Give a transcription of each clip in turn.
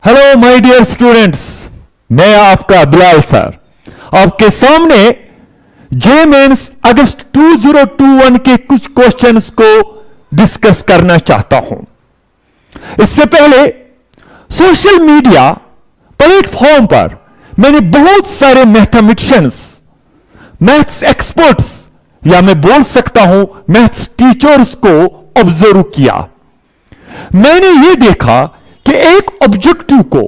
Hello my dear students, मैं आपका Bilal sir आपके सामने जे मेंस अगस्त 2021 के कुछ क्वेश्चंस को डिस्कस करना चाहता हूं। इससे पहले सोशल मीडिया प्लेटफॉर्म पर मैंने बहुत सारे मैथमेटिशियंस, मैथ्स एक्सपर्ट्स या मैं बोल सकता हूं मैथ्स टीचर्स को ऑब्जर्व किया। मैंने यह देखा कि एक ऑब्जेक्टिव को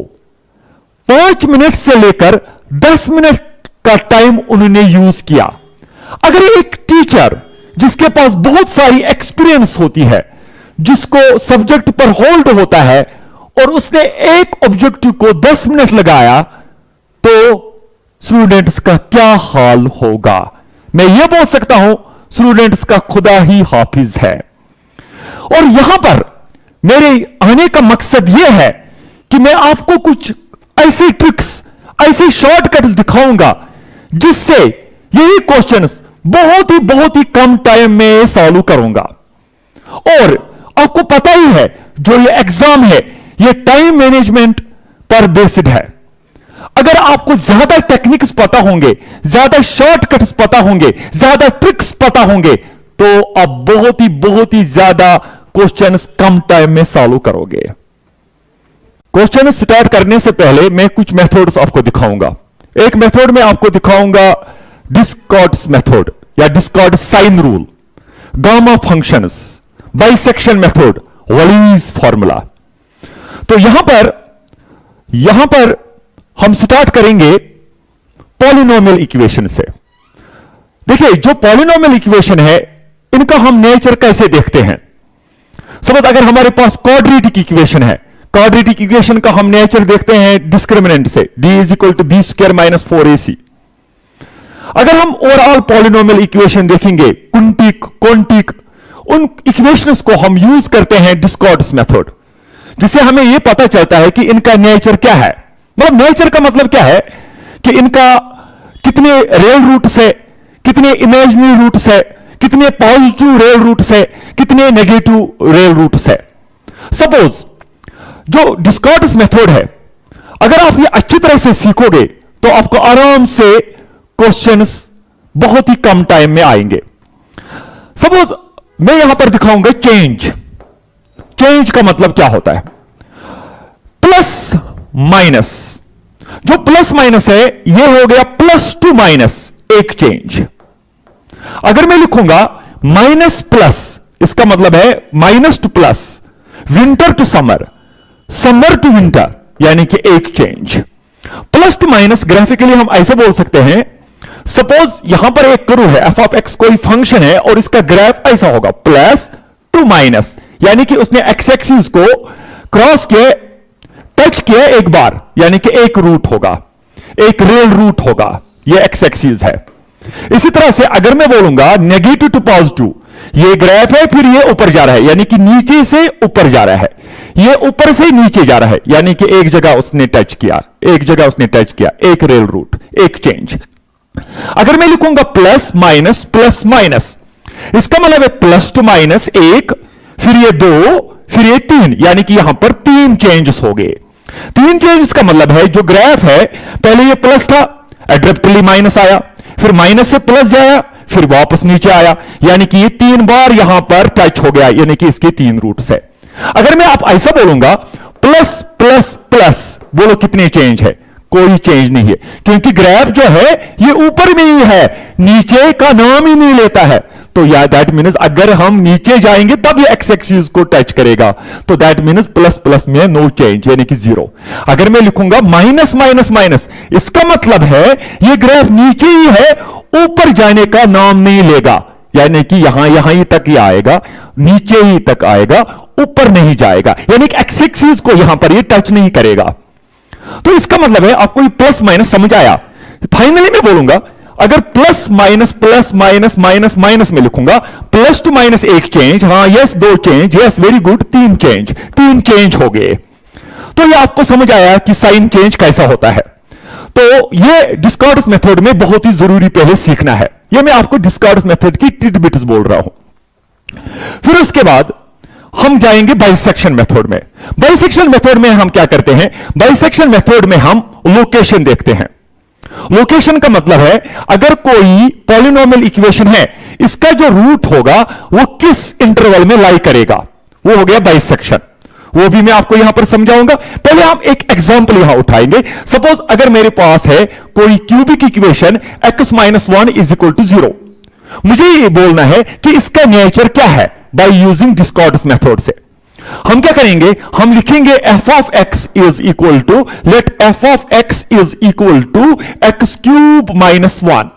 5 मिनट से लेकर 10 मिनट का टाइम उन्होंने यूज किया। अगर एक टीचर जिसके पास बहुत सारी एक्सपीरियंस होती है, जिसको सब्जेक्ट पर होल्ड होता है, और उसने एक ऑब्जेक्टिव को 10 मिनट लगाया, तो स्टूडेंट्स का क्या हाल होगा। मैं यह बोल सकता हूं स्टूडेंट्स का खुदा ही हाफिज है। और यहां पर मेरे आने का मकसद यह है कि मैं आपको कुछ ऐसे ट्रिक्स, ऐसे शॉर्टकट्स दिखाऊंगा जिससे यही क्वेश्चंस बहुत ही कम टाइम में सॉल्व करूंगा। और आपको पता ही है जो ये एग्जाम है ये टाइम मैनेजमेंट पर बेस्ड है। अगर आपको ज्यादा टेक्निक्स पता होंगे, ज्यादा शॉर्टकट्स पता होंगे, ज्यादा ट्रिक्स पता होंगे, तो आप बहुत ही ज्यादा क्वेश्चंस कम टाइम में सॉल्व करोगे। क्वेश्चन स्टार्ट करने से पहले मैं कुछ मेथड्स आपको दिखाऊंगा। एक मेथड में आपको दिखाऊंगा डिस्कॉर्ड्स मेथड या Descartes sign rule, gamma functions, bisection method, Wallis formula. तो यहां पर हम स्टार्ट करेंगे पॉलिनोमियल इक्वेशन से। देखिए, जो पॉलिनोमियल इक्वेशन है इनका हम नेचर कैसे देखते हैं। सपोज अगर हमारे पास क्वाड्रेटिक इक्वेशन है, क्वाड्रेटिक इक्वेशन का हम नेचर देखते हैं डिस्क्रिमिनेंट से, d = b² - 4ac। अगर हम ओवरऑल पॉलिनोमियल इक्वेशन देखेंगे, कुंटिक, क्वांटिक, उन इक्वेशंस को हम यूज करते हैं डिस्कॉर्ड्स मेथड, जिससे हमें यह पता चलता है कि इनका नेचर क्या है। मतलब नेचर का मतलब क्या है कि इनका कितने रियल रूट्स है, कितने इमेजिनरी रूट्स है, कितने पॉजिटिव रियल रूट्स है, कितने नेगेटिव रियल रूट्स है। सपोज जो डिस्कॉर्ड्स मेथड है, अगर आप ये अच्छी तरह से सीखोगे तो आपको आराम से क्वेश्चंस बहुत ही कम टाइम में आएंगे। सपोज मैं यहां पर दिखाऊंगा चेंज। चेंज का मतलब क्या होता है? Plus minus. जो प्लस माइनस है यह हो गया प्लस टू माइनस, एक चेंज। अगर मैं लिखूंगा माइनस प्लस, इसका मतलब है minus to plus, winter to summer, summer to winter, यानी कि एक change. Plus to minus graphically हम ऐसे बोल सकते हैं, सपोज यहां पर एक कर्व है f(x), कोई फंक्शन है और इसका ग्राफ ऐसा होगा प्लस टू माइनस, यानी कि उसने एक्स एक्सिस को क्रॉस किया, टच किया एक बार, यानी कि एक रूट होगा, एक रियल रूट होगा, यह एक्स एक्सिस है। इसी तरह से अगर मैं बोलूंगा नेगेटिव टू पॉजिटिव, ये ग्राफ है, फिर ये ऊपर जा रहा है, यानी कि नीचे से ऊपर जा रहा है, ये ऊपर से नीचे जा रहा है, यानी कि एक जगह उसने टच किया, एक जगह उसने टच किया, एक रियल रूट, एक चेंज। अगर मैं लिखूंगा प्लस माइनस प्लस माइनस, इसका मतलब है प्लस टू माइनस एक, फिर ये दो, फिर ये तीन, यानी कि यहां पर तीन चेंजेस हो गए। तीन चेंजेस का मतलब है जो ग्राफ है पहले ये प्लस था, एब्रप्टली माइनस आया, फिर माइनस से प्लस जाया, फिर वापस नीचे आया, यानी कि ये 3 बार यहां पर टच हो गया, यानी कि इसके 3 रूट्स है। अगर मैं आप ऐसा बोलूंगा प्लस प्लस प्लस, बोलो कितने चेंज है? कोई चेंज नहीं है, क्योंकि ग्राफ जो है ये ऊपर में ही है, नीचे का नाम ही नहीं लेता है। तो या दैट मीन्स अगर हम नीचे जाएंगे तब ये एक्स एक्सिस को टच करेगा, तो दैट मीन्स प्लस प्लस में नो चेंज, यानी कि 0। अगर मैं लिखूंगा माइनस माइनस माइनस, इसका मतलब है ये ग्राफ नीचे ही है, ऊपर जाने का नाम नहीं लेगा, यानी कि यहां ही तक ही आएगा, नीचे ही तक आएगा, ऊपर नहीं जाएगा, यानी कि एक्स एक्सिस को यहां पर ये टच नहीं करेगा। तो इसका मतलब है आपको ये प्लस माइनस समझ आया। फाइनली मैं बोलूंगा अगर प्लस माइनस माइनस माइनस में लिखूंगा प्लस टू माइनस एक चेंज, हां यस दो चेंज, यस वेरी गुड, तीन चेंज हो गए। तो ये आपको समझ आया कि साइन चेंज कैसा होता है। तो ये डिस्कॉर्ड्स मेथड में बहुत ही जरूरी पहले सीखना है। ये मैं आपको डिस्कॉर्ड्स मेथड की टिडबिट्स बोल रहा हूं। फिर उसके बाद हम जाएंगे बाइसेक्शन मेथड में। बाइसेक्शन मेथड में हम क्या करते हैं, बाइसेक्शन मेथड में हम लोकेशन देखते हैं। लोकेशन का मतलब है अगर कोई पॉलिनोमियल इक्वेशन है, इसका जो रूट होगा वो किस इंटरवल में लाई करेगा, वो हो गया बाइसेक्शन। वो भी मैं आपको यहां पर समझाऊंगा। पहले हम एक एग्जांपल यहां उठाएंगे। सपोज अगर मेरे पास है कोई क्यूबिक इक्वेशन x - 1 = 0, मुझे ये बोलना है कि इसका नेचर क्या है बाय यूजिंग डिस्कॉर्डस मेथड से। हम क्या करेंगे, हम लिखेंगे f of x is equal to, let f of x is equal to x³ - 1।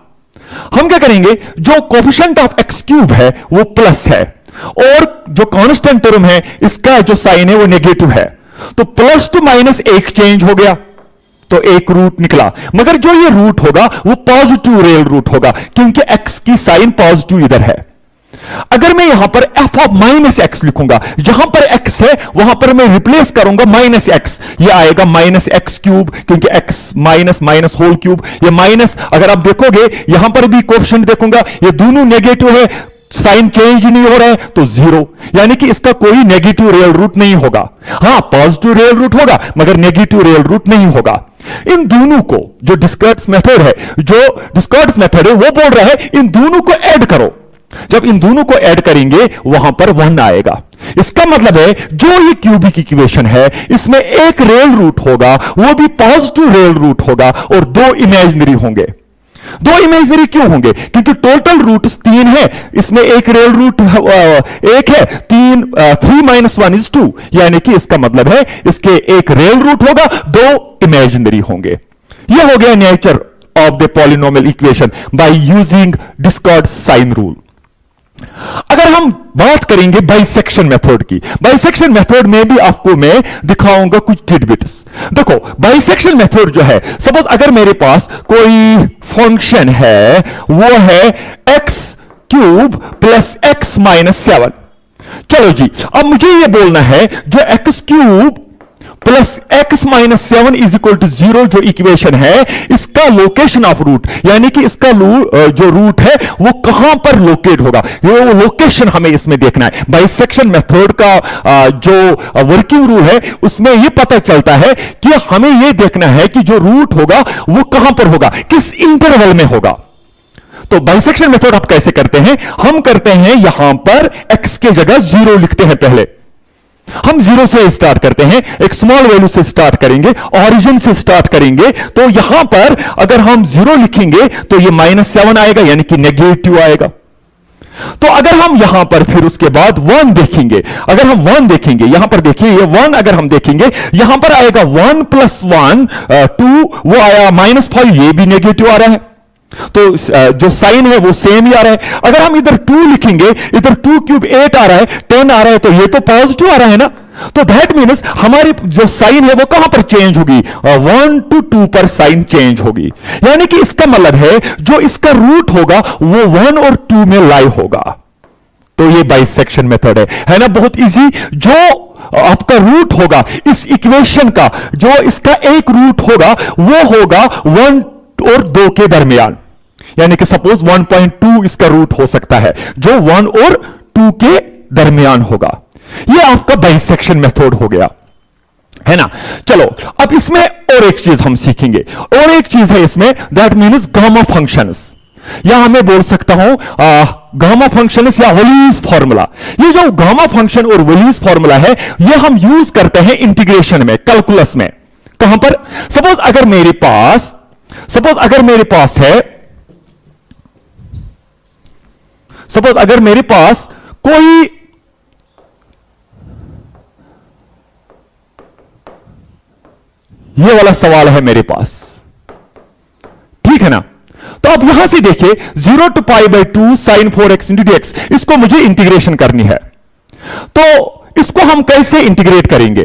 हम क्या करेंगे, जो कोफिशिएंट ऑफ x³ है वो प्लस है और जो कांस्टेंट टर्म है इसका जो साइन है वो नेगेटिव है, तो प्लस टू माइनस एक चेंज हो गया तो एक रूट निकला। मगर जो ये रूट होगा वो पॉजिटिव रियल रूट होगा क्योंकि x की साइन पॉजिटिव इधर है। अगर मैं यहां पर f of -x लिखूंगा, जहां पर x है वहां पर मैं रिप्लेस करूंगा -x, ये आएगा -x³ क्योंकि x minus minus whole cube, ये माइनस। अगर आप देखोगे यहां पर भी कोएफिशिएंट देखूंगा, ये दोनों नेगेटिव है, साइन चेंज नहीं हो रहा है तो 0, यानी कि इसका कोई नेगेटिव रियल रूट नहीं होगा। हां, पॉजिटिव रियल रूट होगा मगर नेगेटिव रियल रूट नहीं होगा। इन दोनों को जो डिस्कॉर्ड्स मेथड है वो बोल रहा है इन दोनों को ऐड करो। जब इन दोनों को ऐड करेंगे वहां पर 1 आएगा। इसका मतलब है जो ये क्यूबिक इक्वेशन है इसमें एक रियल रूट होगा, वो भी पॉजिटिव रियल रूट होगा और 2 इमेजिनरी होंगे। 2 इमेजिनरी क्यों होंगे, क्योंकि टोटल रूट 3 है, इसमें एक रियल रूट 1 है, 3 - 1 is 2, यानी कि इसका मतलब है इसके एक रियल रूट होगा, 2 इमेजिनरी होंगे। यह हो गया nature of the polynomial equation by using Descartes sign rule. अगर हम बात करेंगे बाइसेक्शन मेथड की, बाइसेक्शन मेथड में भी आपको मैं दिखाऊंगा कुछ टिडबिट्स। देखो बाइसेक्शन मेथड जो है, सपोज अगर मेरे पास कोई फंक्शन है वो है x³ + x - 7। चलो जी, अब मुझे ये बोलना है जो x³ + x - 7 = 0 जो इक्वेशन है इसका लोकेशन ऑफ रूट, यानी कि इसका जो रूट है वो कहां पर लोकेट होगा, वो लोकेशन हमें इसमें देखना है। बाइसेक्शन मेथड का जो वर्किंग रूल है उसमें ये पता चलता है कि हमें ये देखना है कि जो रूट होगा वो कहां पर होगा, किस इंटरवल में होगा। तो बाइसेक्शन मेथड आप कैसे करते हैं, हम करते हैं यहां पर x के जगह 0 लिखते हैं। पहले हम 0 से स्टार्ट करते हैं, एक स्मॉल वैल्यू से स्टार्ट करेंगे, ओरिजिन से स्टार्ट करेंगे। तो यहां पर अगर हम 0 लिखेंगे तो ये -7 आएगा, यानी कि नेगेटिव आएगा। तो अगर हम यहां पर फिर उसके बाद 1 देखेंगे, अगर हम 1 देखेंगे, यहां पर देखिए ये 1 अगर हम देखेंगे यहां पर आएगा 1 + 1 2, वो आया -5, ये भी नेगेटिव आ रहा है। तो जो साइन है वो सेम ही आ रहा है। अगर हम इधर 2 लिखेंगे, इधर 2³ 8 आ रहा है, 10 आ रहा है, तो ये तो पॉजिटिव आ रहा है ना। तो दैट मीन्स हमारी जो साइन है वो कहां पर चेंज होगी, 1 to 2 पर साइन चेंज होगी। यानी कि इसका मतलब है जो इसका रूट होगा वो 1 और 2 में लाई होगा। तो ये बाइसेक्शन मेथड है ना, बहुत इजी। जो आपका रूट होगा इस इक्वेशन का, जो इसका एक रूट होगा वो होगा 1 और 2 के दरमियान, यानी कि सपोज 1.2 इसका रूट हो सकता है जो 1 और 2 के दरमियान होगा। यह आपका बाइसेक्शन मेथड हो गया, है ना। चलो अब इसमें और एक चीज हम सीखेंगे, और एक चीज है इसमें, दैट मीन्स गामा फंक्शंस, या मैं बोल सकता हूं गामा फंक्शंस या वलीज फॉर्मूला। ये जो गामा फंक्शन और वलीज फॉर्मूला है ये हम यूज करते हैं इंटीग्रेशन में, कैलकुलस में। कहां पर, सपोज अगर मेरे पास कोई ये वाला सवाल है मेरे पास, ठीक है ना। तो अब यहां से देखिए 0 to π/2 sin 4x × dx, इसको मुझे इंटीग्रेशन करनी है। तो इसको हम कैसे इंटीग्रेट करेंगे,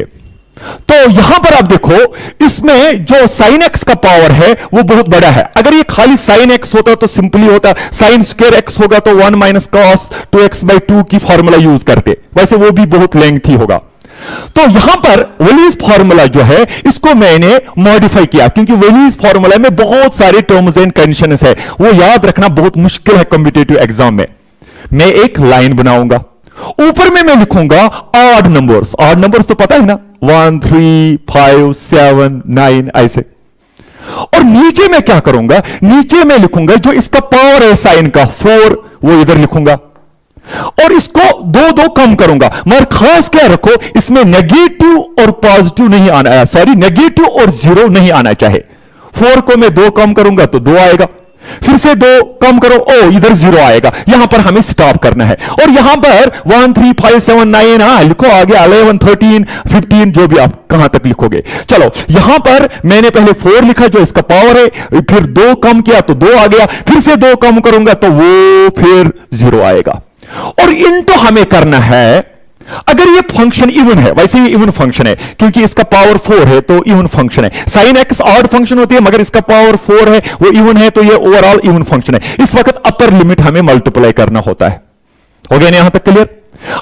तो यहां पर आप देखो इसमें जो sin x का पावर है वो बहुत बड़ा है। अगर ये खाली sin x होता तो सिंपली होता, sin² x होगा तो 1 - cos 2x/2 की फॉर्मूला यूज करते, वैसे वो भी बहुत लेंथी होगा। तो यहां पर वलीज फॉर्मूला जो है इसको मैंने मॉडिफाई किया, क्योंकि वलीज फॉर्मूला में बहुत सारे टर्म्स एंड कंडीशंस है, वो याद रखना बहुत मुश्किल है कॉम्पिटिटिव एग्जाम में। मैं एक लाइन बनाऊंगा, ऊपर में मैं लिखूंगा ऑड नंबर्स। ऑड नंबर्स तो पता है ना, 1 3 5 7 9 ऐसे। और नीचे मैं क्या करूंगा, नीचे मैं लिखूंगा जो इसका पावर है साइन का 4, वो इधर लिखूंगा और इसको दो दो कम करूंगा। मगर खास क्या रखो, इसमें नेगेटिव और पॉजिटिव नहीं आना, सॉरी नेगेटिव और 0 नहीं आना चाहिए। 4 को मैं 2 कम करूंगा तो 2 आएगा, फिर से 2 कम करो, ओ इधर 0 आएगा। यहां पर हमें स्टॉप करना है। और यहां पर 1 3 5 7 9 हाँ लिखो, आगे 11 13 15 जो भी आप कहां तक लिखोगे। चलो यहां पर मैंने पहले 4 लिखा जो इसका पावर है, फिर 2 कम किया तो 2 आ गया, फिर से 2 कम करूंगा तो वो फिर 0 आएगा। और इनटू हमें करना है, अगर ये फंक्शन इवन है, वैसे ये इवन फंक्शन है क्योंकि इसका पावर 4 है तो इवन फंक्शन है। साइन एक्स ऑड फंक्शन होती है मगर इसका पावर 4 है, वो इवन है तो ये ओवरऑल इवन फंक्शन है। इस वक्त अपर लिमिट हमें मल्टीप्लाई करना होता है। हो गया ना यहां तक क्लियर?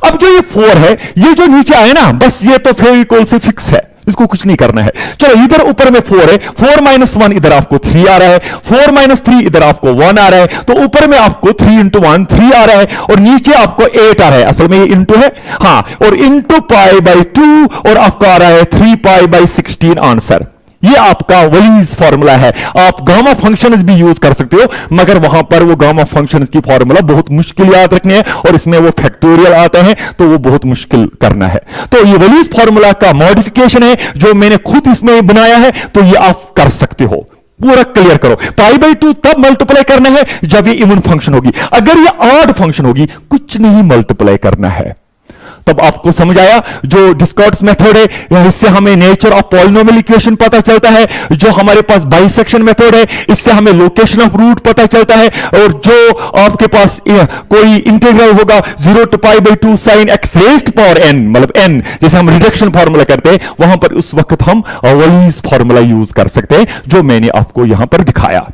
अब जो ये 4 है, ये जो नीचे आए ना, बस ये तो फेविकोल से फिक्स है, इसको कुछ नहीं करना है। चलो इधर ऊपर में 4 है, 4 माइनस 1 इधर आपको 3 आ रहा है, 4 माइनस 3 इधर आपको 1 आ रहा है, तो ऊपर में आपको 3 इंटू 1 3 आ रहा है और नीचे आपको 8 आ रहा है। असल में ये इंटू है, हाँ, और इंटू पाई बाई 2 और आपको आ रहा है 3 पाई बाई 16 आंसर। ये आपका वलीज फॉर्मूला है। आप गामा फंक्शंस भी यूज कर सकते हो मगर वहां पर वो गामा फंक्शंस की फॉर्मूला बहुत मुश्किल याद रखनी है और इसमें वो फैक्टोरियल आते हैं तो वो बहुत मुश्किल करना है। तो ये वलीज फॉर्मूला का मॉडिफिकेशन है जो मैंने खुद इसमें बनाया है, तो ये आप कर सकते हो। पूरा क्लियर करो। पाई बाई 2 तब मल्टीप्लाई करना है जब ये इवन फंक्शन होगी, अगर ये ऑड फंक्शन होगी कुछ नहीं मल्टीप्लाई करना है। तब आपको समझ आया जो डिस्कॉर्ड्स मेथड है, इससे हमें नेचर ऑफ पॉलिनोमियल इक्वेशन पता चलता है। जो हमारे पास बाइसेक्शन मेथड है, इससे हमें लोकेशन ऑफ रूट पता चलता है। और जो आपके पास कोई इंटीग्रल होगा 0 to pi by 2 sine x raised power n, मतलब n, जैसे हम रिडक्शन फॉर्मूला करते हैं, वहां पर उस वक्त हम वलीज फॉर्मूला यूज कर सकते हैं जो मैंने आपको यहां पर दिखाया।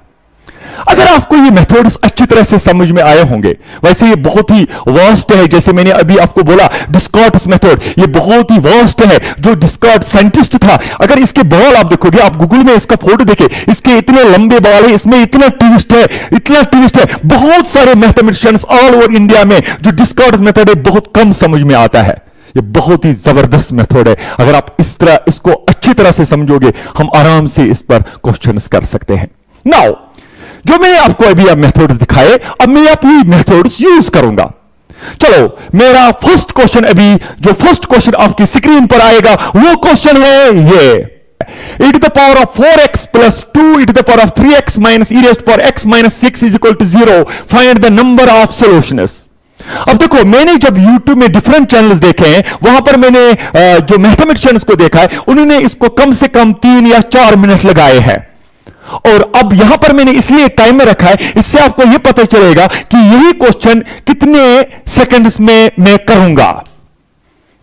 अगर आपको ये मेथड्स अच्छी तरह से समझ में आए होंगे, वैसे ये बहुत ही वास्ट है, जैसे मैंने अभी आपको बोला डिस्कॉर्ड्स मेथड, ये बहुत ही वास्ट है। जो डिस्कॉर्ड साइंटिस्ट था, अगर इसके बाल आप देखोगे, आप गूगल में इसका फोटो देखे, इसके इतने लंबे बाल है, इसमें इतना ट्विस्ट है, इतना ट्विस्ट है। बहुत सारे मैथमेटिशियंस ऑल ओवर इंडिया में जो डिस्कॉर्ड्स मेथड है बहुत कम समझ में आता है। ये बहुत ही जबरदस्त मेथड है। अगर आप इस तरह इसको अच्छी तरह से समझोगे, हम आराम से इस पर क्वेश्चंस कर सकते हैं। नाउ जो मैंने आपको अभी अब मेथड्स दिखाए, अब मैं अपनी मेथड्स यूज करूंगा। चलो मेरा फर्स्ट क्वेश्चन, अभी जो फर्स्ट क्वेश्चन आपकी स्क्रीन पर आएगा वो क्वेश्चन है ये, e to the power of 4x plus 2 e to the power of 3x minus e raised to power x minus 6 is equal to 0, find the number of solutions। अब देखो, मैंने जब YouTube में डिफरेंट चैनल्स देखे हैं, वहां पर मैंने जो मैथमेटिशियंस को देखा है, उन्होंने इसको कम से कम 3 या 4 मिनट लगाए हैं। और अब यहां पर मैंने इसलिए टाइम में रखा है, इससे आपको यह पता चलेगा कि यही क्वेश्चन कितने सेकंड्स में मैं करूंगा,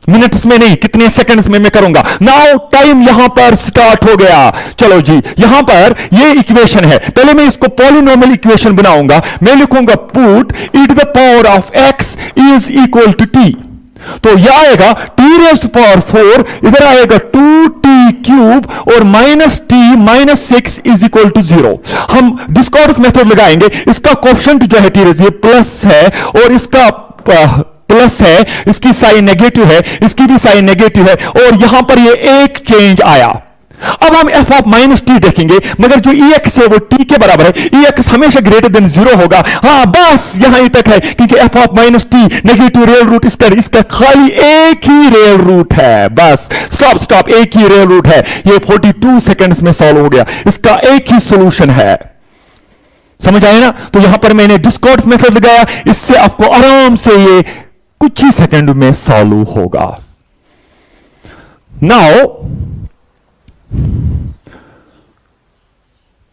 मिनट्स में नहीं, कितने सेकंड्स में मैं करूंगा। नाउ टाइम यहां पर स्टार्ट हो गया। चलो जी, यहां पर ये इक्वेशन है, पहले मैं इसको पॉलिनोमियल इक्वेशन बनाऊंगा। मैं लिखूंगा put e to the power of x is equal to t, तो यह आएगा t raised to power 4, इधर आएगा 2t क्यूब और minus t minus 6 is equal to 0। हम डिस्कॉर्ड्स मेथड लगाएंगे। इसका कोएफिशिएंट जो है t raised, ये प्लस है और इसका प्लस है, इसकी साइन नेगेटिव है, इसकी भी साइन नेगेटिव है और यहां पर ये एक चेंज आया। अब हम f ऑफ माइनस टी देखेंगे, मगर जो ex है वो t के बराबर है। ex हमेशा ग्रेटर देन 0 होगा। हाँ बस यहां तक है, क्योंकि f of minus t negative real root इसका खाली एक ही रियल रूट है। बस स्टॉप, एक ही रियल रूट है। ये 42 सेकंड्स में सॉल्व हो गया, इसका एक ही सोल्यूशन है। समझ आए ना? तो यहां पर मैंने डिस्कॉर्ड्स मेथड लगाया, इससे आपको आराम से ये कुछ ही सेकंड में सॉल्व होगा। नाउ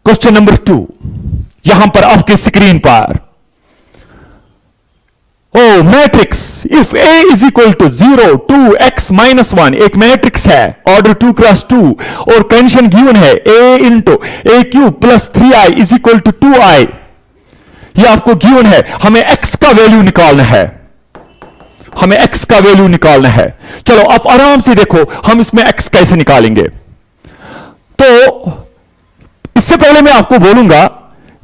क्वेश्चन नंबर 2 यहां पर आपके स्क्रीन पर, ओ matrix if a is equal to 0 2 x minus 1, एक मैट्रिक्स है ऑर्डर 2 क्रॉस 2 और कंडीशन गिवन है a into a cube plus 3i is equal to 2i। ये आपको गिवन है, हमें x का वैल्यू निकालना है, हमें x का वैल्यू निकालना है। चलो आप आराम से देखो हम इसमें x कैसे निकालेंगे। तो इससे पहले मैं आपको बोलूंगा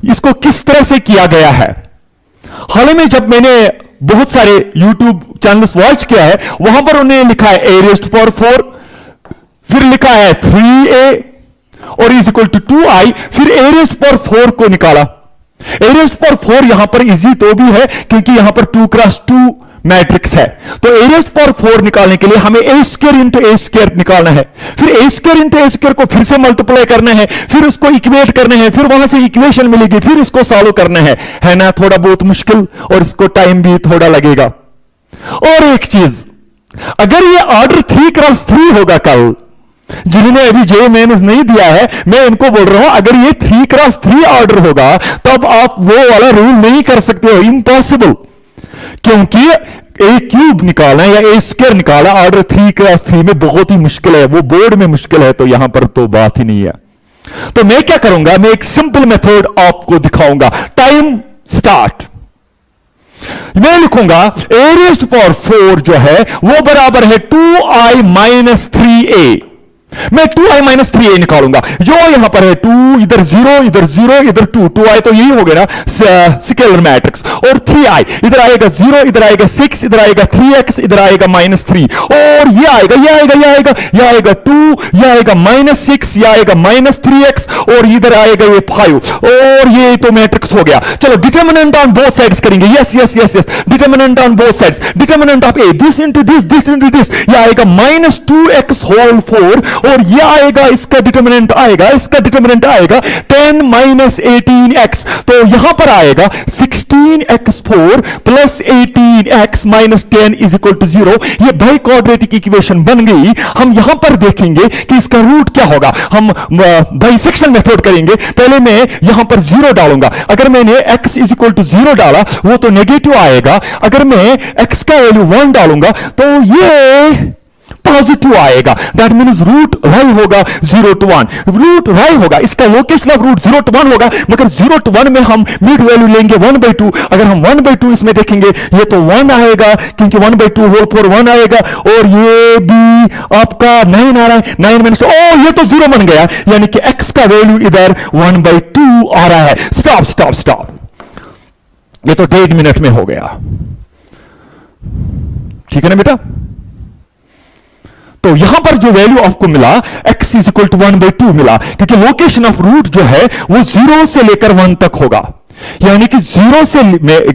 इसको किस तरह से किया गया है। हाल ही में जब मैंने बहुत सारे YouTube चैनल्स वॉच किया है, वहां पर उन्होंने लिखा है a raised power 4, फिर लिखा है 3a और इज इक्वल टू 2i, फिर a raised power 4 को निकाला। a raised power 4 यहां पर इजी तो भी है क्योंकि यहां पर 2x2 मैट्रिक्स है, तो a raised power 4 निकालने के लिए हमें a square into a square निकालना है, फिर a square into a square को फिर से मल्टीप्लाई करना है, फिर उसको इक्वेट करना है, फिर वहां से इक्वेशन मिलेगी, फिर इसको सॉल्व करना है ना, थोड़ा बहुत मुश्किल और इसको टाइम भी थोड़ा लगेगा। और एक चीज, अगर ये ऑर्डर 3x3 होगा कल, जिन्होंने अभी जे मेंस नहीं दिया है, मैं इनको बोल रहा हूं अगर ये 3x3 ऑर्डर होगा तब आप वो वाला रूल नहीं कर सकते हो, इम्पॉसिबल, क्योंकि ए क्यूब निकालना या ए स्क्वायर निकालना ऑर्डर 3x3 में बहुत ही मुश्किल है, वो बोर्ड में मुश्किल है, तो यहां पर तो बात ही नहीं है। तो मैं क्या करूंगा, मैं एक सिंपल मेथड आपको दिखाऊंगा। Time start. मैं लिखूंगा a raised power 4 जो है वो बराबर है 2i माइनस 3a। मैं 2i माइनस 3a निकालूंगा, जो यहां पर है 2, इधर 0, इधर 0, इधर 2, 2i तो यही हो गया ना स्केलर मैट्रिक्स, और 3i इधर आएगा 0, इधर आएगा 6, इधर आएगा 3x, इधर आएगा माइनस 3, और ये आएगा, ये आएगा, ये आएगा, ये आएगा 2, ये आएगा माइनस 6, ये आएगा माइनस 3x, और इधर आएगा ये 5, और ये तो मैट्रिक्स हो गया। चलो डिटर्मिनेंट ऑन बोथ साइड्स करेंगे, yes yes yes yes, determinant on both sides, determinant of a this into this, this into this, ये आएगा माइनस 2x होल 4, और ये आएगा, इसका डिटर्मिनेंट आएगा, इसका डिटर्मिनेंट आएगा 10 माइनस 18x, तो यहां पर आएगा 16x4 plus 18x minus 10 is equal to 0। ये बाई क्वाड्रेटिक इक्वेशन बन गई। हम यहां पर देखेंगे कि इसका रूट क्या होगा, हम बाइसेक्शन मेथड करेंगे। पहले मैं यहां पर 0 डालूंगा, अगर मैंने x इज इक्वल टू 0 डाला वो तो नेगेटिव आएगा, अगर मैं x का वैल्यू 1 डालूंगा तो ये पॉजिटिव आएगा, दैट मीन्स रूट राई होगा 0 to 1, रूट राई होगा, इसका लोकेशन ऑफ रूट 0 to 1 होगा, मगर 0 to 1 में हम मिड वैल्यू लेंगे 1/2। अगर हम 1/2 इसमें देखेंगे ये तो 1 आएगा, क्योंकि 1/2 होल 4 1 आएगा, और ये भी आपका 9 आ रहा है, 9 माइनस, ओ ये तो 0 बन गया, यानी कि x का वैल्यू इधर 1/2 आ रहा है। स्टॉप स्टॉप स्टॉप, ये तो 1.5 मिनट में हो गया, ठीक है ना बेटा। तो यहां पर जो वैल्यू आपको मिला x इज इक्वल टू 1/2 मिला, क्योंकि लोकेशन ऑफ रूट जो है वो 0 से लेकर 1 तक होगा, यानी कि 0 से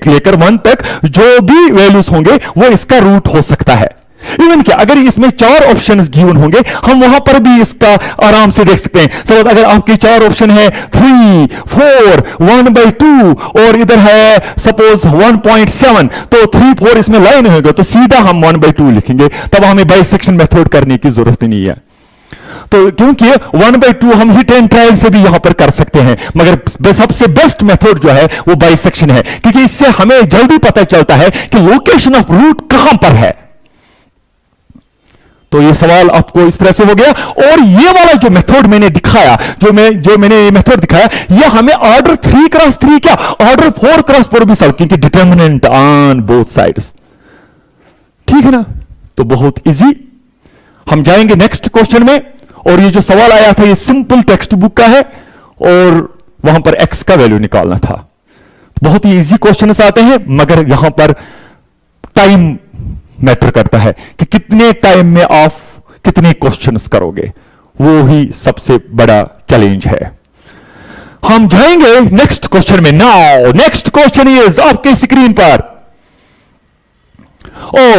लेकर 1 तक जो भी वैल्यूज होंगे वो इसका रूट हो सकता है। इवन क्या अगर इसमें 4 ऑप्शंस गिवन होंगे, हम वहां पर भी इसका आराम से देख सकते हैं। सपोज अगर आपके 4 ऑप्शन है 3, 4, 1/2 और इधर है सपोज 1.7, तो 3, 4 इसमें लाइन होगा, तो सीधा हम 1/2 लिखेंगे, तब हमें बाइसेक्शन मेथड करने की जरूरत नहीं है। तो क्योंकि 1/2 हम हिट एंड ट्रायल से भी यहां पर कर सकते हैं, मगर सबसे बेस्ट मेथड जो है वो बाइसेक्शन है, क्योंकि इससे हमें जल्दी पता चलता है कि लोकेशन ऑफ रूट कहां पर है। तो ये सवाल आपको इस तरह से हो गया। और ये वाला जो मेथड मैंने दिखाया, जो मैंने ये मेथड दिखाया, ये हमें ऑर्डर 3x3 क्या ऑर्डर 4x4 भी सॉल्व, क्योंकि डिटर्मिनेंट ऑन बोथ साइड्स, ठीक है ना। तो बहुत इजी। हम जाएंगे नेक्स्ट क्वेश्चन में, और ये जो सवाल आया था ये सिंपल टेक्स्ट बुक का है, और वहां पर x का वैल्यू निकालना था। बहुत ही इजी क्वेश्चन आते हैं, मगर यहां पर टाइम मैटर करता है कि कितने टाइम में आप कितने क्वेश्चंस करोगे, वो ही सबसे बड़ा चैलेंज है। हम जाएंगे नेक्स्ट क्वेश्चन में। नाउ नेक्स्ट क्वेश्चन इज आपके स्क्रीन पर,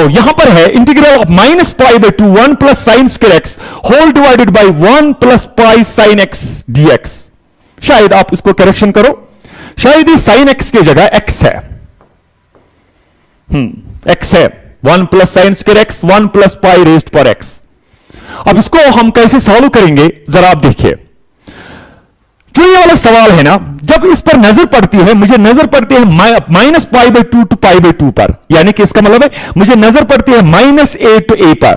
यहां पर है integral of -π/2 1 plus sine square x whole divided by 1 plus pi sine x dx। शायद आप इसको करेक्शन करो, शायद ये साइन x की जगह x है, x है 1 plus sine square x 1 plus पाई रेज्ड पर x। अब इसको हम कैसे सॉल्व करेंगे जरा आप देखिए। जो ये वाला सवाल है ना, जब इस पर नजर पड़ती है, मुझे नजर पड़ती है -π/2 टू π/2 पर, यानी कि इसका मतलब है मुझे नजर पड़ती है -a to a पर।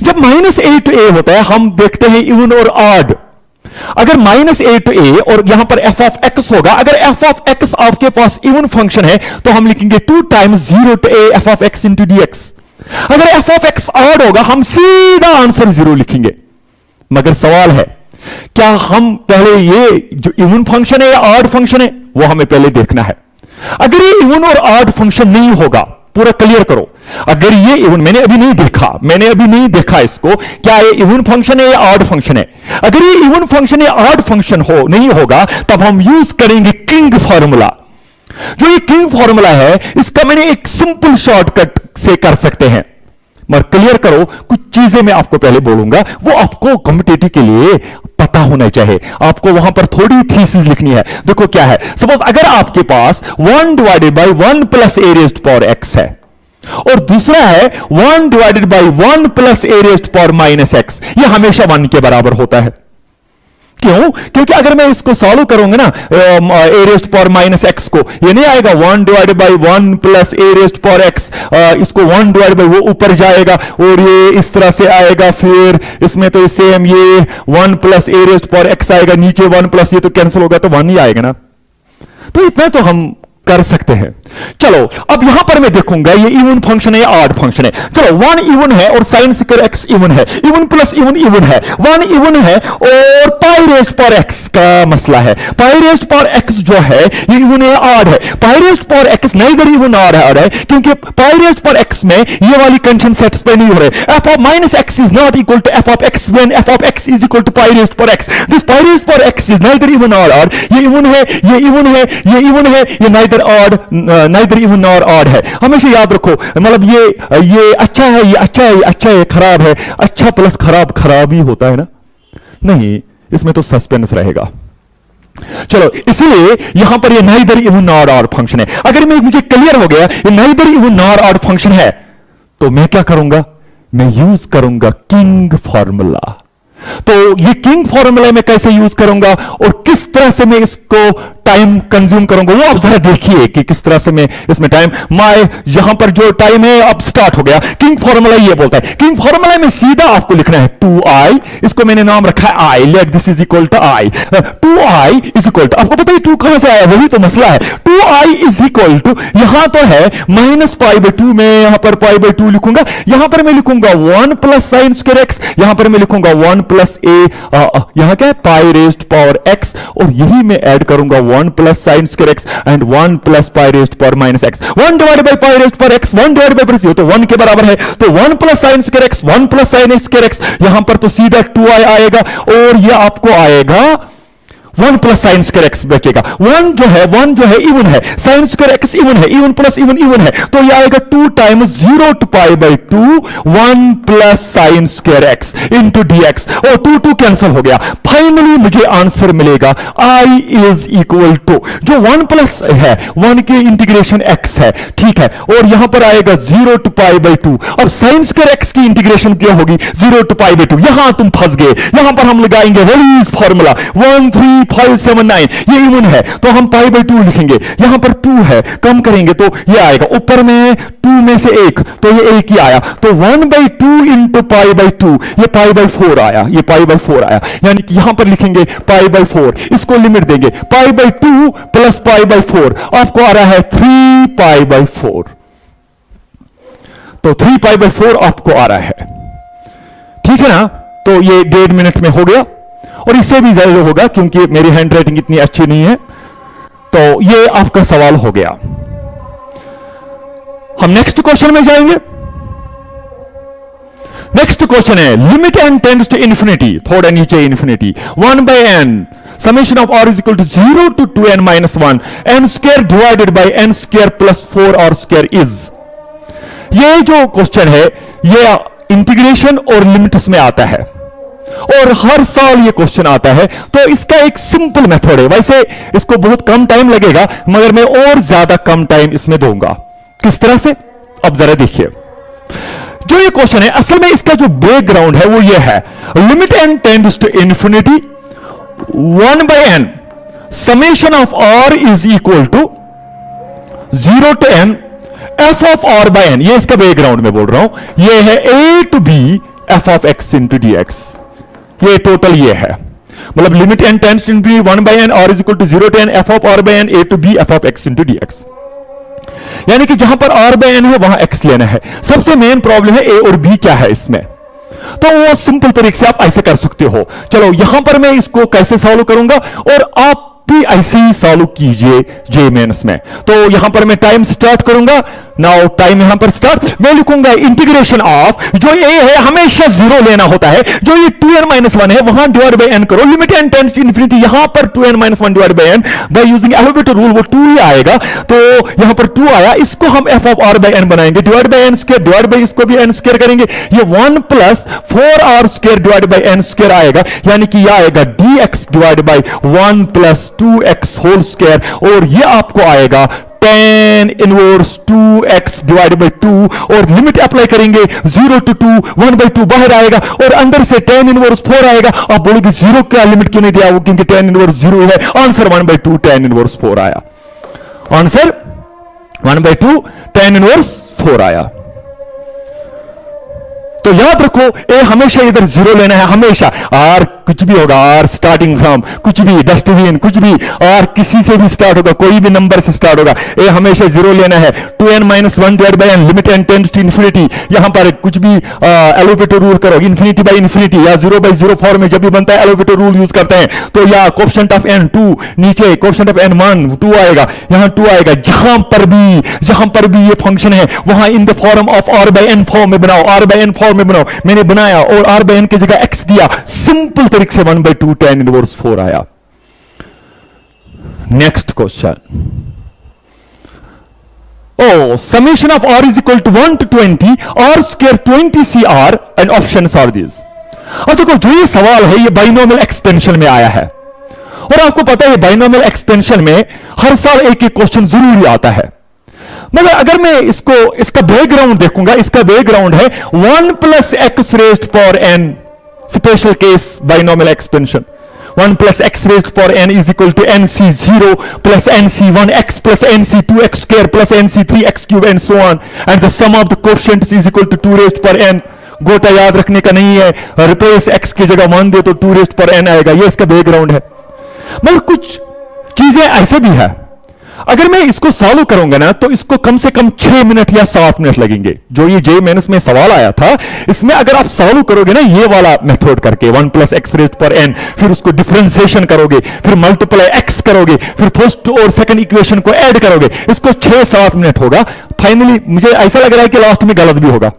जब -a to a होता है हम देखते हैं इवन और ऑड। अगर -a to a और यहां पर f of x होगा, अगर f of x आपके पास इवन फंक्शन है तो हम लिखेंगे 2 times 0 to a f of x into dx। अगर f of x ऑड होगा हम सीधा आंसर 0 लिखेंगे। मगर सवाल है क्या हम पहले ये जो इवन फंक्शन है या ऑड फंक्शन है वो हमें पहले देखना है। अगर ये इवन और ऑड फंक्शन नहीं होगा, पूरा क्लियर करो, अगर ये इवन, मैंने अभी नहीं देखा इसको, क्या ये इवन फंक्शन है या ऑड फंक्शन है। अगर ये इवन फंक्शन या ऑड फंक्शन नहीं होगा, तब हम यूज करेंगे किंग फॉर्मूला। जो ये किंग फॉर्मूला है, इसका मैंने एक सिंपल शॉर्टकट से कर सकते हैं, मगर क्लियर करो, कुछ चीजें मैं आपको पहले बोलूंगा, वो आपको कॉम्पिटिटिव के लिए पता होना चाहिए। आपको वहां पर थोड़ी थीसिस लिखनी है। देखो क्या है, सपोज अगर आपके पास 1 divided by 1 plus A raised power x है, और दूसरा है 1 divided by 1 plus A raised power minus x, ये हमेशा 1 के बराबर होता है। क्यों? क्योंकि अगर मैं इसको सॉल्व करूंगा ना, ए रेज्ड पावर माइनस एक्स को, ये नहीं आएगा 1 divided by 1 plus A raised power x, इसको 1 डिवाइड बाई वो ऊपर जाएगा और ये इस तरह से आएगा, फिर इसमें तो सेम ये 1 प्लस ए रेज्ड पावर एक्स आएगा, नीचे 1 प्लस ये तो कैंसिल होगा, तो 1 ही आएगा ना। तो इतना तो हम कर सकते हैं। चलो अब यहां पर मैं देखूंगा ये इवन फंक्शन है या ऑड फंक्शन है। चलो 1 इवन है और साइन स्क्वायर एक्स इवन है, इवन प्लस इवन इवन है, 1 इवन है और पाई रेज्ड पावर एक्स का मसला है। पाई रेज्ड पावर एक्स जो है ये इवन है ऑड है। Pi raised power x neither even odd है, क्योंकि पाई रेज्ड पावर एक्स में ये वाली कंडीशन सेटिस्फाई नहीं हो रही। F of minus x is not equal to f of x when f of x is equal to pi raised power x. This pi raised power x is neither even or odd, ये even है, ये even है, ये even है, ये neither odd, neither even और odd है। हमेशा याद रखो, मतलब ये अच्छा है, ये अच्छा है, ये अच्छा है, ये खराब है। अच्छा प्लस खराब खराब ही होता है ना, नहीं, इसमें तो सस्पेंस रहेगा। चलो इसलिए यहां पर ये neither even nor odd function है। अगर मुझे क्लियर हो गया ये neither even nor odd function है, तो मैं क्या करूंगा, मैं यूज करूंगा किंग फॉर्मूला। तो ये किंग फॉर्मूला मैं कैसे यूज करूंगा और किस तरह से मैं इसको टाइम कंज्यूम करूंगा, वो आप जरा देखिए कि किस तरह से मैं इसमें टाइम, यहां पर जो टाइम है अब स्टार्ट हो गया। किंग फॉर्मूला ये बोलता है, किंग फॉर्मूला में सीधा आपको लिखना है 2i, इसको मैंने नाम रखा है i, let this is equal to i। 2i is equal to, आपको पता है 2 कहां से आया, वही तो मसला है। 2i इज इक्वल टू, यहां तो है माइनस पाई बाई 2, मैं यहां पर पाई बाई 2 लिखूंगा, यहां पर मैं लिखूंगा 1 प्लस साइन स्क्वायर एक्स, यहां पर मैं लिखूंगा 1 प्लस ए, यहां क्या है पाई रेज्ड पावर एक्स, और यही मैं ऐड करूंगा 1 plus sine square x and 1 plus pi raised power minus x. 1 divided by pi raised power x, 1 divided by ये तो 1 के बराबर है, तो 1 plus sine square x, 1 plus sine square x, यहां पर तो सीधा 2i आएगा, और ये आपको आएगा 1 प्लस साइन स्क्वायर एक्स बचेगा। 1 जो है इवन है, साइन स्क्वायर एक्स इवन है, इवन प्लस इवन इवन है, तो ये आएगा 2 times 0 to pi by 2 1 plus sine square x into dx, और 2 कैंसिल हो गया। फाइनली मुझे आंसर मिलेगा i इज इक्वल टू, जो 1 प्लस है 1 के इंटीग्रेशन x है, ठीक है, और यहां पर आएगा 0 टू पाई बाई 2। अब साइन स्क्वायर एक्स की इंटीग्रेशन क्या होगी, 0 टू पाई बाई 2। यहां तुम फंस गए, यहां पर हम लगाएंगे वलीज फॉर्मूला 1 3 5 7 9, ये इवन है तो हम पाई बाई 2 लिखेंगे, यहां पर 2 है, कम करेंगे तो ये आएगा, ऊपर में 2 में से 1, तो ये 1 ही आया, तो 1 बाई 2 इंटू पाई बाई 2, ये पाई बाई 4 आया, ये पाई बाई 4 आया, यानी कि यहां पर लिखेंगे पाई बाई 4, इसको लिमिट देंगे पाई बाई 2 प्लस पाई बाई 4, आपको आ रहा है 3 पाई बाई 4, तो 3 पाई बाई 4 आपको आ रहा है, ठीक है ना। तो ये 1.5 मिनट में हो गया, और इससे भी ज्यादा होगा क्योंकि मेरी हैंड राइटिंग इतनी अच्छी नहीं है। तो ये आपका सवाल हो गया। हम नेक्स्ट क्वेश्चन में जाएंगे। नेक्स्ट क्वेश्चन है limit n tends to infinity, थोड़ा नीचे infinity, 1 by n summation of r is equal to 0 to 2n minus 1 n square divided by n स्क्वायर प्लस 4r स्क्वायर इज। ये जो क्वेश्चन है ये इंटीग्रेशन और लिमिट्स में आता है, और हर साल ये क्वेश्चन आता है, तो इसका एक सिंपल मेथड है। वैसे इसको बहुत कम टाइम लगेगा, मगर मैं और ज्यादा कम टाइम इसमें दूंगा। किस तरह से, अब जरा देखिए। जो ये क्वेश्चन है असल में इसका जो बैकग्राउंड है वो ये है, limit n tends to infinity 1 by n summation of r is equal to 0 to n f of r by n। ये इसका बैकग्राउंड में बोल रहा हूं, ये है a to b f of x into dx, ये टोटल ये है, मतलब limit n tends to infinity 1 by n r is equal to 0 to n f of r by n a to b f of x into dx। यानी कि जहां पर r by n है वहां x लेना है। सबसे मेन प्रॉब्लम है a और b क्या है इसमें, तो वो सिंपल तरीके से आप ऐसे कर सकते हो। चलो यहां पर मैं इसको कैसे सॉल्व करूंगा, और आप भी ऐसे ही सॉल्व कीजिए जे मेंस में। तो यहां पर मैं टाइम स्टार्ट करूंगा। नाउ टाइम यहां पर स्टार्ट, मैं लिखूंगा इंटीग्रेशन ऑफ, जो ए है हमेशा जीरो लेना होता है, जो ये 2n-1 है वहां डिवाइड बाय n करो, limit n tends to infinity, यहां पर 2n-1 divide by n, by using L'Hopital rule वो 2 ही आएगा, तो यहां पर 2 आया, इसको हम f of r by n बनाएंगे, divide by n square, divide by इसको भी n स्क्वायर करेंगे, ये 1 plus 4r square divide by n square आएगा, यानी कि यह आएगा dx divide by 1 plus 2x whole square, और ये आपको आएगा tan inverse 2x divide by 2, और लिमिट अप्लाई करेंगे 0 to 2, 1/2 बाहर आएगा, और अंदर से tan इनवर्स 4 आएगा। आप बोलोगे जीरो क्या लिमिट क्यों नहीं दिया, वो क्योंकि tan इनवर्स 0 है। आंसर 1/2 tan इनवर्स 4 आया, आंसर 1/2 tan इनवर्स 4 आया। तो याद रखो ए हमेशा इधर जीरो लेना है, हमेशा आर कुछ भी होगा, आर स्टार्टिंग फ्रॉम कुछ भी, डस्टबिन कुछ भी, आर किसी से भी स्टार्ट होगा, कोई भी नंबर से स्टार्ट होगा, ए हमेशा जीरो लेना है। 2n-1 divide by n, limit n tends to infinity, यहां पर कुछ भी एलोवेटर रूल करो, इंफिनिटी बाय इंफिनिटी या 0/0 फॉर्म में जब भी बनता है एलोवेटर रूल यूज करते हैं, तो या कोएफिशिएंट ऑफ n 2, नीचे कोएफिशिएंट ऑफ n 1 2 आएगा, यहां 2 आएगा, जहां पर भी ये फंक्शन है वहां in the form of r by n form में बनाओ, r बाय n फॉर्म में बनाओ, मैंने बनाया और r बाय n की जगह x दिया, सिंपल तरीके से 1/2 tan इनवर्स 4 आया। नेक्स्ट क्वेश्चन, ओ summation of r is equal to 1 to 20 r square 20cr and options are this. अब देखो जो ये सवाल है ये बाइनोमियल एक्सपेंशन में आया है, और आपको पता है बाइनोमियल एक्सपेंशन में हर साल एक एक क्वेश्चन जरूरी आता है, मगर अगर मैं इसका बैकग्राउंड देखूंगा, इसका बैकग्राउंड है 1 plus x raised power n, special case binomial expansion, 1 plus x raised power n is equal to nc0 plus nc1 x plus nc2 x square plus nc3 x cube and so on, and the sum of the coefficients is equal to 2 raised power n। गोटा याद रखने का नहीं है, replace x की जगह मान दे तो 2 रेज्ड पावर n आएगा, ये इसका बैकग्राउंड है। मगर कुछ चीजें ऐसे भी है, अगर मैं इसको सॉल्व करूंगा ना तो इसको कम से कम 6 मिनट या 7 मिनट लगेंगे। जो ये जे मेंस में सवाल आया था, इसमें अगर आप सॉल्व करोगे ना ये वाला मेथड करके 1 plus x raised power n, फिर उसको डिफरेंशिएशन करोगे, फिर मल्टीप्लाई x करोगे, फिर फर्स्ट और सेकंड इक्वेशन को ऐड करोगे, इसको 6-7 मिनट होगा। फाइनली मुझे ऐसा लग रहा है कि लास्ट में गलत भी होगा।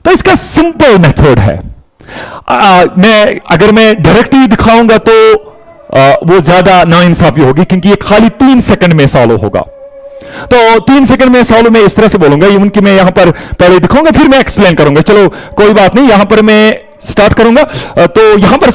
तो इसका सिंपल मेथड है, अगर मैं डायरेक्टली दिखाऊंगा तो वो ज्यादा नाइंसाफी होगी, क्योंकि ये खाली 3 सेकंड में सॉल्व होगा। तो 3 सेकंड में सॉल्व मैं इस तरह से बोलूंगा, इवन कि मैं यहां पर पहले दिखाऊंगा फिर मैं एक्सप्लेन करूंगा। चलो कोई बात नहीं, यहां पर मैं स्टार्ट करूंगा। तो यहां पर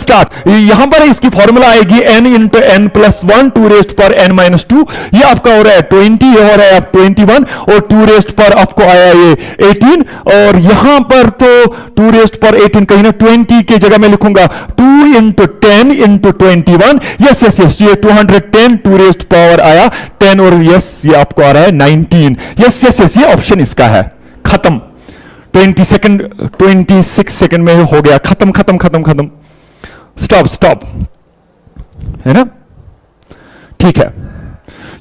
यहां पर इसकी फॉर्मूला आएगी n into n plus 1 2 raised पर n माइनस 2, ये आपका हो रहा है 20, ये हो रहा है 21, और 2 रेज्ड पर आपको आया ये 18, और यहां पर तो 2 रेज्ड पर 18 कहीं ना 20 की जगह मैं लिखूंगा 2 into 10 into 21, yes yes yes, ये 210 2 रेज्ड पावर आया 10, और यस ये आपको आ रहा है 19, यस यस यस, ये ऑप्शन इसका है। खत्म, 26 सेकंड में हो गया, खत्म खत्म खत्म खत्म, स्टॉप, है ना? ठीक है,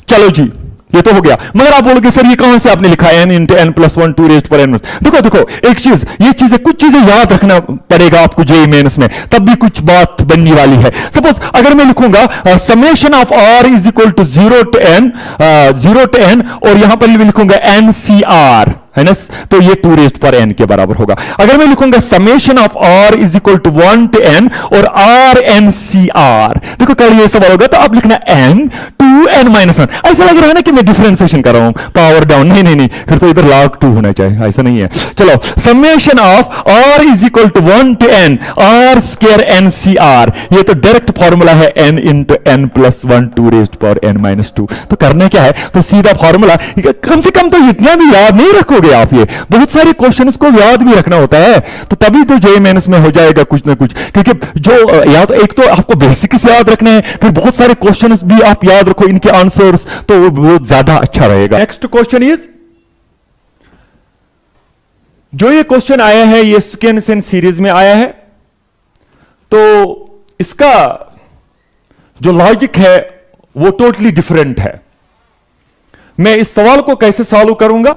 चलो जी ये तो हो गया। मगर आप बोलोगे सर ये कहां से आपने लिखा है n into n plus 1 2 raised पर n। देखो एक चीज, ये चीजें कुछ चीजें याद रखना पड़ेगा आपको जेईई मेंस में, तब भी कुछ बात बनने वाली है। सपोज अगर मैं लिखूंगा summation of r is equal to 0 to n, और यहां पर लिखूंगा ncr, है ना, तो ये 2 रेज्ड पर n के बराबर होगा। अगर मैं लिखूंगा summation of r is equal to 1 to n और r ncr, देखो कल ये सवाल होगा तो आप लिखना n 2n माइनस 1। ऐसा लग रहा है ना कि मैं डिफरेंशिएशन कर रहा हूं, पावर डाउन, नहीं, फिर तो इधर log 2 होना चाहिए, ऐसा नहीं है। चलो summation of r is equal to 1 to n r square ncr, ये तो डायरेक्ट फॉर्मूला है n into n plus 1 2 raised power n minus 2। तो करना क्या है, तो सीधा फॉर्मूला, कम से कम तो इतना भी याद नहीं रखोगे आप, ये बहुत सारे क्वेश्चंस को याद भी रखना होता है, तो तभी तो जेईई मेंस में हो जाएगा कुछ ना कुछ। क्योंकि जो याद, एक तो आपको बेसिक्स याद रखने हैं, फिर बहुत सारे क्वेश्चंस भी आप याद रखो, इनके आंसर्स, तो वो बहुत ज्यादा अच्छा रहेगा। नेक्स्ट क्वेश्चन इज, जो ये क्वेश्चन आया है ये सेकेंड सीरीज में आया है, तो इसका जो लॉजिक है वो टोटली डिफरेंट है। मैं इस सवाल को कैसे सॉल्व करूंगा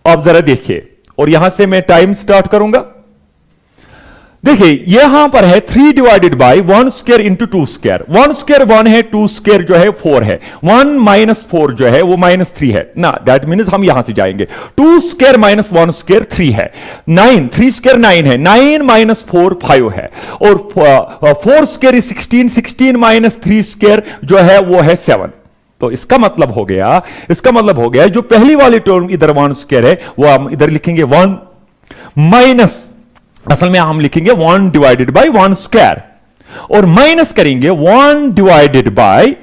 आप जरा देखिए, और यहां से मैं टाइम स्टार्ट करूंगा। देखिए यहां पर है 3 divided by 1 square into 2 square. 1 square 1 है, 2 स्क्वायर जो है 4 है। 1 माइनस 4 जो है वो माइनस 3 है ना, दैट मीन्स हम यहां से जाएंगे। 2 स्क्वायर माइनस 1 स्क्वायर 3 है। 9 3 स्क्वायर 9 है। 9 माइनस 4 5 है। और 4 स्क्वायर 16, 16 माइनस 3 स्क्वायर जो है वो है 7। तो इसका मतलब हो गया जो पहली वाली टर्म इधर 1 स्क्वायर है वो हम इधर लिखेंगे 1 माइनस, असल में हम लिखेंगे 1 डिवाइडेड बाई 1 स्क्वायर, और माइनस करेंगे 1 डिवाइडेड बाई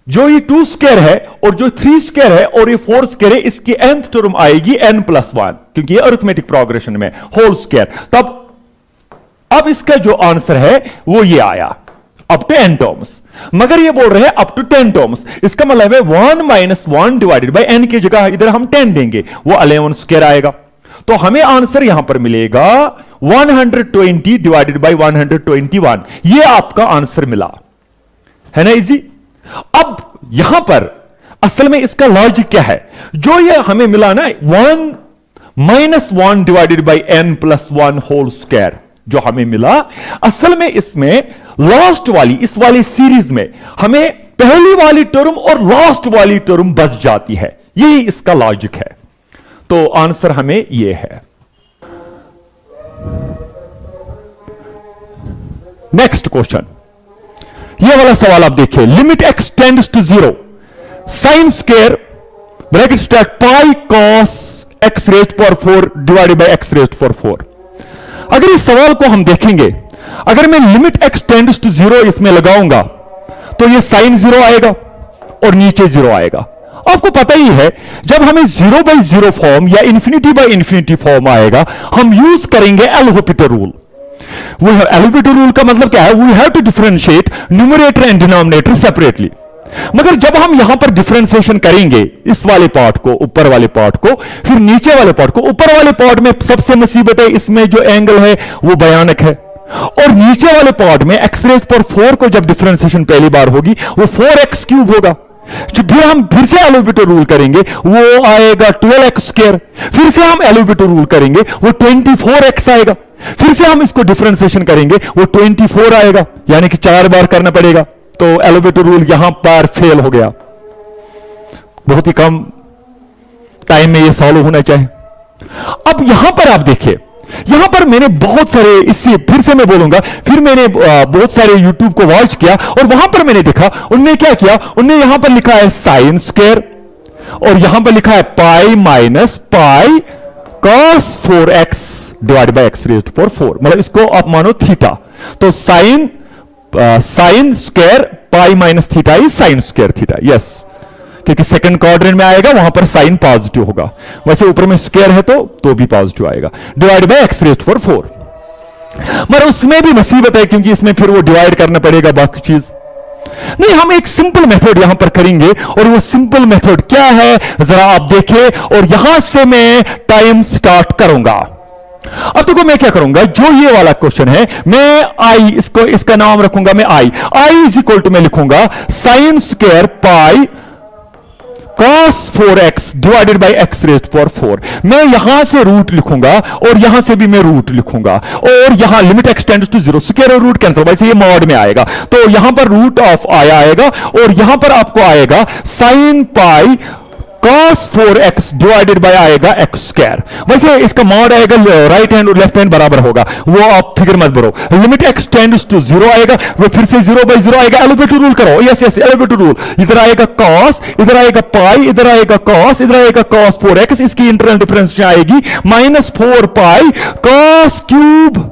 जो ये 2 स्क्वायर है और जो 3 स्क्वायर है और ये 4 स्क्वायर है, इसकी nth टर्म आएगी n प्लस 1, क्योंकि ये अरिथमेटिक प्रोग्रेशन में होल स्क्वायर। तब अब इसका जो आंसर है वो ये आया अप टू n टर्म्स, मगर ये बोल रहे हैं अप टू 10 टर्म्स। इसका मतलब है 1 माइनस 1 डिवाइडेड बाई n की जगह इधर हम 10 देंगे, वो 11 स्क्वायर आएगा। तो हमें आंसर यहां पर मिलेगा 120 डिवाइडेड बाई 121। ये आपका आंसर मिला है ना, इजी। अब यहां पर असल में इसका लॉजिक क्या है, जो ये हमें मिला ना 1 minus 1 divided by n plus 1 whole square जो हमें मिला, असल में इसमें लास्ट वाली इस वाली सीरीज में हमें पहली वाली टर्म और लास्ट वाली टर्म बच जाती है, यही इसका लॉजिक है। तो आंसर हमें यह है। नेक्स्ट क्वेश्चन, यह वाला सवाल आप देखिए, limit x tends to 0 sine square bracket start pi cos x raise power 4 divided by x raise power 4। अगर इस सवाल को हम देखेंगे, अगर मैं लिमिट x टेंड्स टू 0 इसमें लगाऊंगा तो यह साइन 0 आएगा और नीचे 0 आएगा। आपको पता ही है जब हमें 0 बाई 0 फॉर्म या इंफिनिटी बाई इंफिनिटी फॉर्म आएगा, हम यूज करेंगे एल हॉपिटल रूल। वो एल हॉपिटल रूल का मतलब क्या है, we have to differentiate numerator and denominator separately. मगर जब हम यहां पर डिफरेंशिएशन करेंगे इस वाले पार्ट को, ऊपर वाले पार्ट को, फिर नीचे वाले पार्ट को, ऊपर वाले पार्ट में सबसे मुसीबत है, इसमें जो एंगल है वो भयानक है, और नीचे वाले पार्ट में एक्स रेज पर 4 को जब डिफरेंशिएशन पहली बार होगी वो 4x क्यूब होगा। फिर हम फिर से एल हॉपिटल रूल करेंगे, वो आएगा 12x स्क्वायर। फिर से हम एल हॉपिटल रूल करेंगे, वो 24x आएगा। फिर से हम इसको डिफरेंशिएशन करेंगे, वो 24 आएगा, यानी कि 4 बार करना पड़ेगा। तो एल हॉपिटल रूल यहां पर फेल हो गया। बहुत ही कम टाइम में ये सॉल्व होना चाहिए। अब यहां पर आप देखिए, यहां पर मैंने बहुत सारे, इससे फिर से मैं बोलूंगा, फिर मैंने बहुत सारे YouTube को वॉच किया और वहां पर मैंने देखा उन्होंने क्या किया, उन्होंने यहां पर लिखा है साइन स्क्वायर और यहां पर लिखा है pi minus pi cos 4x divide by x raised power 4, मतलब इसको आप मानो थीटा। तो sine square pi minus theta is sine square theta, yes, क्योंकि सेकंड क्वाड्रेंट में आएगा वहां पर साइन पॉजिटिव होगा, वैसे ऊपर में स्क्वायर है तो भी पॉजिटिव आएगा, divide by x raised power 4। मगर उसमें भी मुसीबत है क्योंकि इसमें फिर वो डिवाइड करना पड़ेगा बाकी चीज। नहीं, हम एक सिंपल मेथड यहां पर करेंगे, और वो सिंपल मेथड क्या है जरा आप देखिए, और यहां से मैं टाइम स्टार्ट करूंगा। अब देखो मैं क्या करूंगा, जो ये वाला क्वेश्चन है मैं आई इसका नाम रखूंगा, मैं आई इज इक्वल टू मैं लिखूंगा sine square pi cos 4x divided by x raised power 4। मैं यहां से रूट लिखूंगा और यहां से भी मैं रूट लिखूंगा, और यहां limit x tends to 0, square और रूट कैंसिल, वैसे ये मॉड में आएगा, तो यहां पर रूट ऑफ आएगा और यहां पर आपको आएगा sine pi cos 4x divided by आएगा x स्क्वायर। वैसे इसका मॉड आएगा राइट हैंड और लेफ्ट हैंड बराबर होगा, वो आप फिक्र मत करो। लिमिट x टेंड्स टू 0 आएगा, वो फिर से 0 बाई 0 आएगा, एलोपेटर रूल करो, यस यस एलोपेटर रूल। इधर आएगा cos, इधर आएगा पाई, इधर आएगा cos, इधर आएगा cos 4x, इसकी इंटरनल डिफरेंस आएगी माइनस 4 पाई cos cube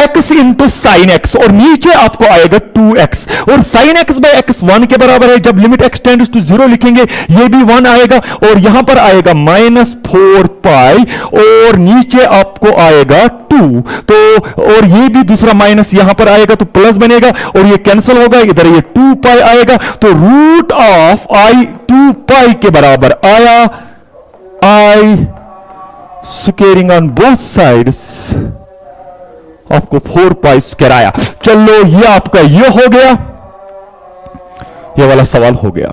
x into sine x, और नीचे आपको आएगा 2x, और साइन एक्स बाई एक्स 1 के बराबर है। जब लिमिट x टेंड्स टू 0 लिखेंगे ये भी 1 आएगा, और यहां पर आएगा माइनस 4 पाई, और नीचे आपको आएगा 2, तो और ये भी दूसरा माइनस यहां पर आएगा तो प्लस बनेगा, और ये कैंसिल होगा, इधर ये 2 पाई आएगा, तो रूट ऑफ आई 2 पाई के बराबर आया, आई स्क्वेयरिंग ऑन बोथ साइड्स आपको 4 पाई स्क्वायर आया। चलो ये आपका ये हो गया, ये वाला सवाल हो गया।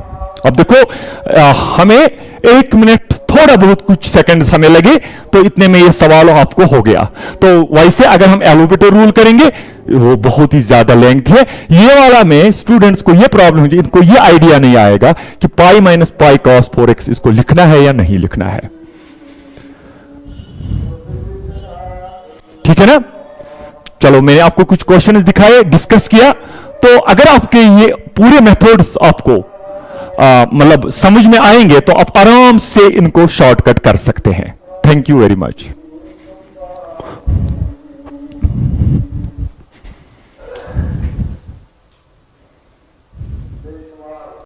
अब देखो हमें 1 मिनट थोड़ा बहुत कुछ सेकंड हमें लगे तो इतने में ये सवाल आपको हो गया। तो वैसे अगर हम एलोवेटर रूल करेंगे वो बहुत ही ज्यादा लेंथ है। ये वाला में स्टूडेंट्स को ये प्रॉब्लम है, इनको ये आइडिया नहीं आएगा कि pi minus pi cos 4x इसको लिखना है या नहीं लिखना है। ठीक है ना? चलो मैंने आपको कुछ क्वेश्चंस दिखाए, डिस्कस किया। तो अगर आपके ये पूरे मेथड्स आपको मतलब समझ में आएंगे तो आप आराम से इनको शॉर्टकट कर सकते हैं। Thank you very much.